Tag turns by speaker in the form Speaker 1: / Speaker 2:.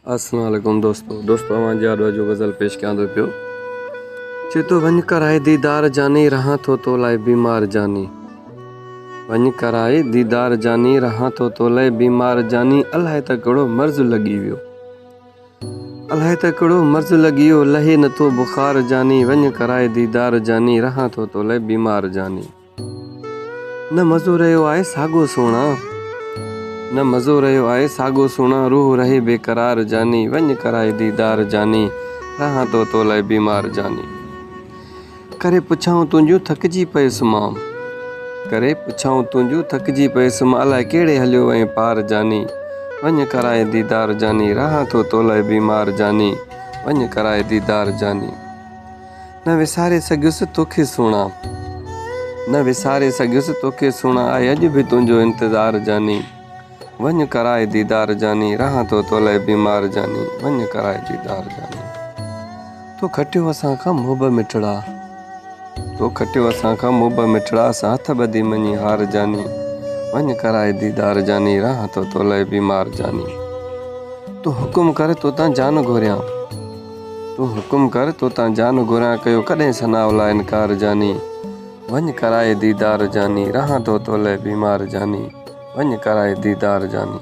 Speaker 1: अस्सलाम वालेकुम दोस्तों अवां याद जो गज़ल पेश कयां थो पियो। चए थो वञ कराए दीदार जानी रहां थो तो लाइ बीमार जानी। वञ कराए दीदार जानी रहां थो तो लाइ बीमार जानी। अलाए त कहिड़ो मर्ज़ लॻी वियो, अलाए त कहिड़ो मर्ज़ लॻी वियो, लहे नथो बुख़ार जानी। वञ कराए दीदार जानी रहां थो तो लाइ बीमार जानी। न मज़ो रहियो आहे साॻो सुहिणा, न मज़ो रहियो आहे साॻो सुहिणा, रूह रहे बेक़रार जानी। वञ कराए दीदार जानी रहां थो तो लाइ बीमार जानी। करे पुछाऊं तुंहिंजूं थकिजी पयुसि मां, करे पुछाऊं तुंहिंजूं थकिजी पयुसि मां, अलाए कहिड़े हलियो वएं पार जानी। वञ कराए दीदार जानी रहां थो तो लाइ बीमार जानी। वञ कराए दीदार जानी। न विसारे सघियुसि तोखे सुहिणा, न विसारे सघियुसि तोखे सुहिणा, आहे अॼु बि तुंहिंजो इंतज़ार जानी। वञ कराए दीदार जानी रहां थो तो लाइ बीमार जानी। वञ कराए दीदार जानी। तो खटियो असां खां मोह मिठड़ा, तो खटियो असां खां मोह मिठड़ा, असां हथ ॿधी मञी हार जानी। वञ कराए दीदार जानी रहां थो तो लाइ बीमार जानी। तूं हुकुम कर तो तां जान घुरियां, तूं हुकुम कर तो तां जान घुरियां, कयो कॾहिं सनाउला इनकार जानी। वञ कराए दीदार जानी रहां थो तो लाइ बीमार जानी। वञ कराए दीदार जानी।